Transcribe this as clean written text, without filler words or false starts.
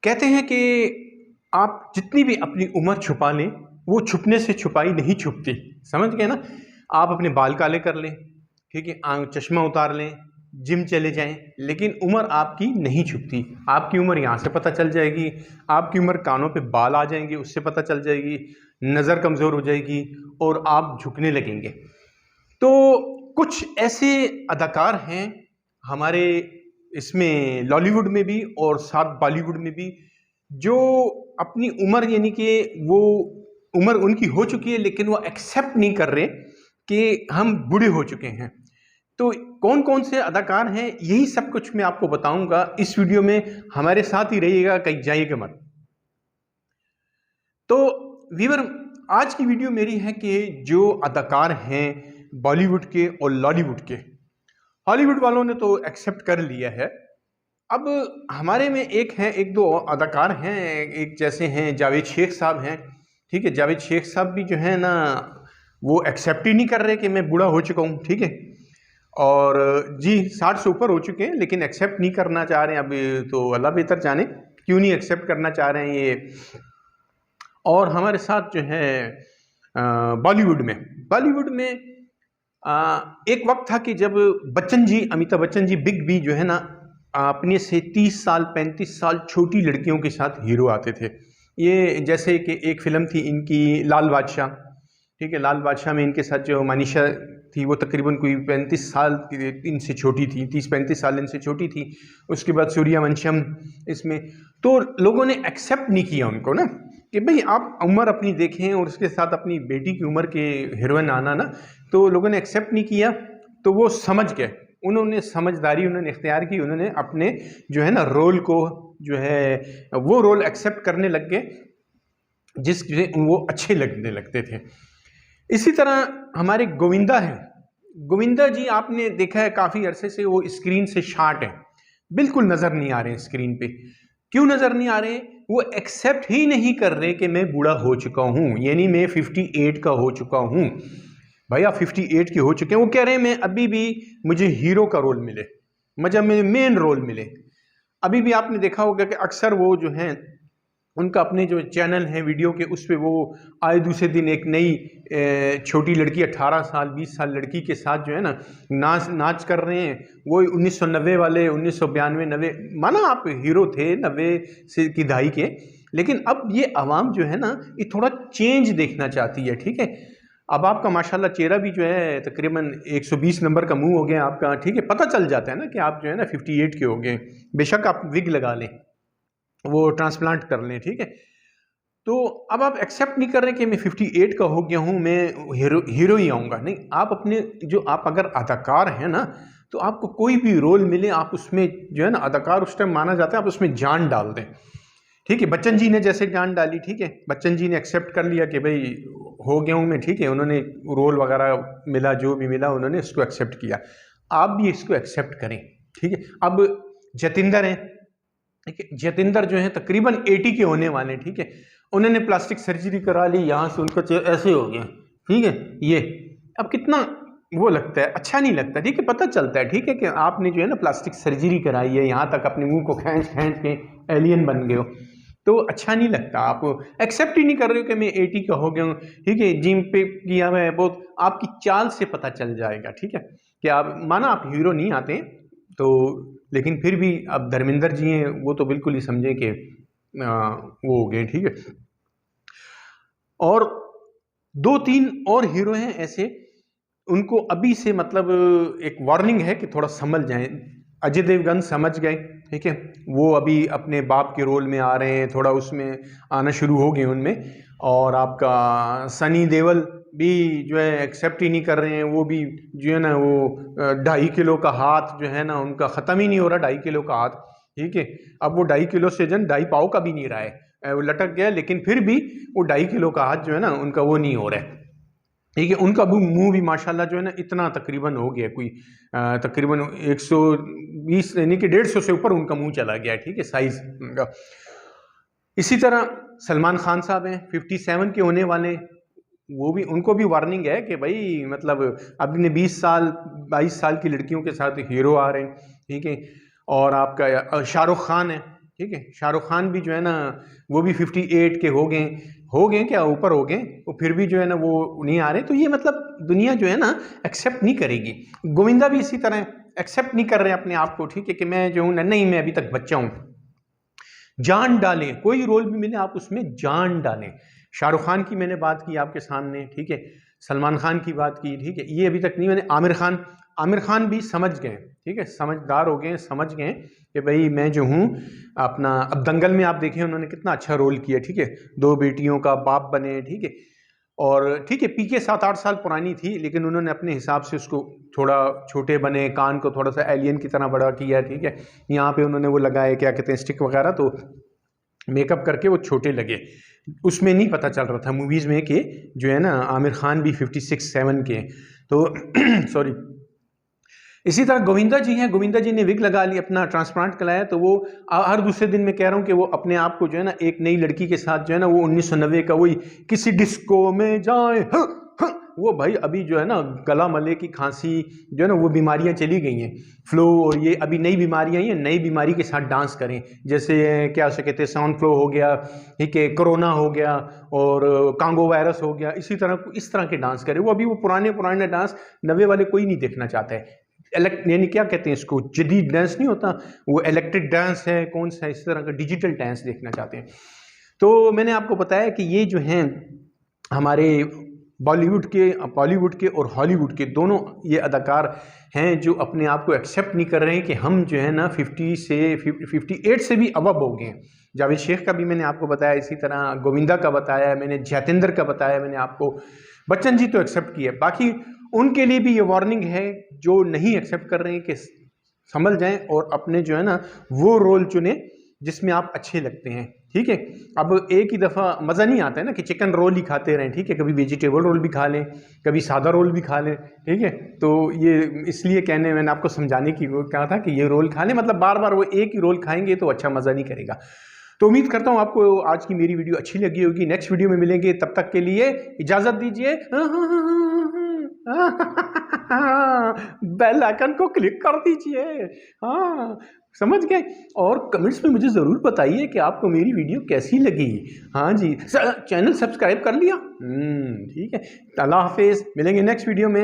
कहते हैं कि आप जितनी भी अपनी उम्र छुपा लें, वो छुपने से छुपाई नहीं छुपती। समझ गए ना? आप अपने बाल काले कर लें, ठीक है, चश्मा उतार लें, जिम चले जाएं, लेकिन उम्र आपकी नहीं छुपती। आपकी उम्र यहाँ से पता चल जाएगी, आपकी उम्र कानों पे बाल आ जाएंगे उससे पता चल जाएगी, नज़र कमज़ोर हो जाएगी और आप झुकने लगेंगे। तो कुछ ऐसे अदाकार हैं हमारे इसमें लॉलीवुड में भी और साथ बॉलीवुड में भी, जो अपनी उम्र यानी कि वो उम्र उनकी हो चुकी है लेकिन वो एक्सेप्ट नहीं कर रहे कि हम बूढ़े हो चुके हैं। तो कौन कौन से अदाकार हैं, यही सब कुछ मैं आपको बताऊंगा इस वीडियो में। हमारे साथ ही रहिएगा, कहीं जाइएगा मत। तो वीवर, आज की वीडियो मेरी है कि जो अदाकार हैं बॉलीवुड के और लॉलीवुड के, हॉलीवुड वालों ने तो एक्सेप्ट कर लिया है, अब हमारे में एक दो अदाकार हैं, एक जैसे हैं जावेद शेख साहब हैं, ठीक है। जावेद शेख साहब भी जो है ना, वो एक्सेप्ट ही नहीं कर रहे कि मैं बूढ़ा हो चुका हूँ, ठीक है। और जी 60 से ऊपर हो चुके हैं लेकिन एक्सेप्ट नहीं करना चाह रहे हैं। अभी तो अल्लाह बेहतर जाने क्यों नहीं एक्सेप्ट करना चाह रहे हैं ये। और हमारे साथ जो है बॉलीवुड में एक वक्त था कि जब बच्चन जी, अमिताभ बच्चन जी, बिग बी जो है ना, अपने से 30 साल 35 साल छोटी लड़कियों के साथ हीरो आते थे। ये जैसे कि एक फिल्म थी इनकी लाल बादशाह, ठीक है। लाल बादशाह में इनके साथ जो मनीषा थी वो तकरीबन कोई 35 साल इनसे छोटी थी, 30-35 साल इनसे छोटी थी। उसके बाद सूर्यवंशम इसमें, तो लोगों ने एक्सेप्ट नहीं किया उनको ना कि भाई आप उम्र अपनी देखें और उसके साथ अपनी बेटी की उम्र के हीरोइन आना ना, तो लोगों ने एक्सेप्ट नहीं किया। तो वो समझ गए, उन्होंने समझदारी उन्होंने इख्तियार की, उन्होंने अपने जो है ना रोल को जो है वो रोल एक्सेप्ट करने लग गए जिससे वो अच्छे लगने लगते थे। इसी तरह हमारे गोविंदा हैं, गोविंदा जी आपने देखा है काफ़ी अरसे से वो स्क्रीन से शार्ट हैं, बिल्कुल नज़र नहीं आ रहे हैं स्क्रीन पे। क्यों नज़र नहीं आ रहे? वो एक्सेप्ट ही नहीं कर रहे कि मैं बूढ़ा हो चुका हूँ, यानी मैं 58 का हो चुका हूँ। भाई आप 58 के हो चुके हैं, वो कह रहे हैं मैं अभी भी मुझे हीरो का रोल मिले, मुझे मेन रोल मिले। अभी भी आपने देखा होगा कि अक्सर वो जो हैं उनका अपने जो चैनल है वीडियो के, उस पर वो आए दूसरे दिन एक नई छोटी लड़की 18 साल 20 साल लड़की के साथ जो है ना नाच कर रहे हैं। वो 1990 वाले 1992 90, माना आप हीरो थे 90 से की दहाई के, लेकिन अब ये आवाम जो है ना ये थोड़ा चेंज देखना चाहती है, ठीक है। अब आपका माशाल्लाह चेहरा भी जो है तकरीबन 120 नंबर का मुंह हो गया आपका, ठीक है। पता चल जाता है ना कि आप जो है ना 58 के हो गए। बेशक आप विग लगा लें, वो ट्रांसप्लांट कर लें, ठीक है। तो अब आप एक्सेप्ट नहीं कर रहे कि मैं 58 का हो गया हूँ, मैं हीरो ही आऊँगा। नहीं, आप अपने जो आप अगर अदाकार हैं ना, तो आपको कोई भी रोल मिले आप उसमें जो है ना, अदाकार उस टाइम माना जाता है, आप उसमें जान डाल दें, ठीक है। बच्चन जी ने जैसे जान डाली, ठीक है, बच्चन जी ने एक्सेप्ट कर लिया कि भाई हो गया हूँ मैं, ठीक है। उन्होंने रोल वगैरह मिला, जो भी मिला उन्होंने इसको एक्सेप्ट किया। आप भी इसको एक्सेप्ट करें, ठीक है। अब जतिंदर हैं, ठीक है, जतिंदर जो है तकरीबन 80 के होने वाले, ठीक है। उन्होंने प्लास्टिक सर्जरी करा ली, यहाँ से उनका ऐसे हो गया, ठीक है। ये अब कितना वो लगता है, अच्छा नहीं लगता, ठीक है। पता चलता है, ठीक है, कि आपने जो है ना प्लास्टिक सर्जरी कराई है, यहाँ तक अपने मुंह को खींच के एलियन बन गए हो, तो अच्छा नहीं लगता। आप एक्सेप्ट ही नहीं कर रहे हो कि मैं 80 का हो गया हूँ, ठीक है। जिम पे किया हुआ है बहुत, आपकी चाल से पता चल जाएगा, ठीक है, कि आप माना आप हीरो नहीं आते हैं तो, लेकिन फिर भी अब धर्मेंद्र जी हैं, वो तो बिल्कुल ही समझे कि वो हो गए, ठीक है। और 2-3 और हीरो हैं ऐसे, उनको अभी से मतलब एक वार्निंग है कि थोड़ा समझ जाएं। अजय देवगन समझ गए, ठीक है, वो अभी अपने बाप के रोल में आ रहे हैं, थोड़ा उसमें आना शुरू हो गए उनमें। और आपका सनी देओल भी जो है एक्सेप्ट ही नहीं कर रहे हैं, वो भी जो है ना वो 2.5 किलो का हाथ जो है ना उनका ख़त्म ही नहीं हो रहा, 2.5 किलो का हाथ, ठीक है। अब वो 2.5 किलो से जन 2.5 पाव का भी नहीं रहा है, वो लटक गया, लेकिन फिर भी वो 2.5 किलो का हाथ जो है ना उनका वो नहीं हो रहा है, ठीक है। उनका मुंह भी माशाल्लाह जो है ना इतना तकरीबन हो गया, कोई तकरीबन 120 यानी कि 150 से ऊपर उनका मुंह चला गया, ठीक है, साइज उनका। इसी तरह सलमान खान साहब हैं 57 के होने वाले, वो भी, उनको भी वार्निंग है कि भाई मतलब अपने 20 साल 22 साल की लड़कियों के साथ हीरो आ रहे हैं, ठीक है। और आपका शाहरुख खान है, ठीक है। शाहरुख खान भी जो है ना वो भी 58 के हो गए क्या, ऊपर हो गए, वो फिर भी जो है ना वो नहीं आ रहे। तो ये मतलब दुनिया जो है ना एक्सेप्ट नहीं करेगी। गोविंदा भी इसी तरह एक्सेप्ट नहीं कर रहे अपने आप को, ठीक है, कि मैं जो हूँ ना, नहीं मैं अभी तक बच्चा हूँ। जान डालें, कोई रोल भी मिले आप उसमें जान डालें। शाहरुख खान की मैंने बात की आपके सामने, ठीक है, सलमान खान की बात की, ठीक है, ये अभी तक नहीं। मैंने आमिर खान भी समझ गए, ठीक है, समझदार हो गए, समझ गए कि भाई मैं जो हूँ अपना। अब दंगल में आप देखें उन्होंने कितना अच्छा रोल किया, ठीक है, 2 बेटियों का बाप बने, ठीक है। और ठीक है, पीके 7-8 साल पुरानी थी, लेकिन उन्होंने अपने हिसाब से उसको थोड़ा छोटे बने, कान को थोड़ा सा एलियन की तरह बड़ा किया, ठीक है। यहाँ पे उन्होंने वो लगाए क्या कहते हैं स्टिक वगैरह, तो मेकअप करके वो छोटे लगे। उसमें नहीं पता चल रहा था मूवीज़ में कि जो है ना आमिर खान भी 56-7 के, तो सॉरी। इसी तरह गोविंदा जी हैं, गोविंदा जी ने विग लगा ली, अपना ट्रांसप्लांट कराया, तो वो हर दूसरे दिन मैं कह रहा हूँ कि वो अपने आप को जो है ना एक नई लड़की के साथ जो है ना वो 1990 का वही किसी डिस्को में जाए वो भाई अभी जो है ना गला मले की खांसी जो है ना वो बीमारियां चली गई हैं, फ्लो, और ये अभी नई बीमारियां हैं, नई बीमारी के साथ डांस करें। जैसे क्या से कहते हैं साउंड फ्लो हो गया, ठीक है, कोरोना हो गया और कांगो वायरस हो गया, इस तरह के डांस करें। वो अभी वो पुराने डांस 90 वाले कोई नहीं देखना चाहता है। यानी क्या कहते हैं इसको, जदीद डांस नहीं होता, वो इलेक्ट्रिक डांस है, कौन सा इस तरह का डिजिटल डांस देखना चाहते हैं। तो मैंने आपको बताया कि ये जो हैं हमारे बॉलीवुड के और हॉलीवुड के दोनों ये अदाकार हैं जो अपने आप को एक्सेप्ट नहीं कर रहे हैं कि हम जो है ना 58 से भी अबव हो गए। जावेद शेख का भी मैंने आपको बताया, इसी तरह गोविंदा का बताया मैंने, जतेंद्र का बताया मैंने आपको, बच्चन जी तो एक्सेप्ट किए। बाकी उनके लिए भी ये वार्निंग है जो नहीं एक्सेप्ट कर रहे हैं कि संभल जाएं और अपने जो है ना वो रोल चुने जिसमें आप अच्छे लगते हैं, ठीक है। अब एक ही दफ़ा मज़ा नहीं आता है ना कि चिकन रोल ही खाते रहें, ठीक है, कभी वेजिटेबल रोल भी खा लें, कभी सादा रोल भी खा लें, ठीक है। तो ये इसलिए मैंने आपको समझाने की वो कहा था कि ये रोल खा लें, मतलब बार बार वो एक ही रोल खाएंगे तो अच्छा मज़ा नहीं करेगा। तो उम्मीद करता हूँ आपको आज की मेरी वीडियो अच्छी लगी होगी। नेक्स्ट वीडियो में मिलेंगे, तब तक के लिए इजाज़त दीजिए। बेल आइकन को क्लिक कर दीजिए, हाँ समझ गए। और कमेंट्स में मुझे ज़रूर बताइए कि आपको मेरी वीडियो कैसी लगी। हाँ जी, चैनल सब्सक्राइब कर लिया, ठीक है। अल्लाह हाफिज़, मिलेंगे नेक्स्ट वीडियो में।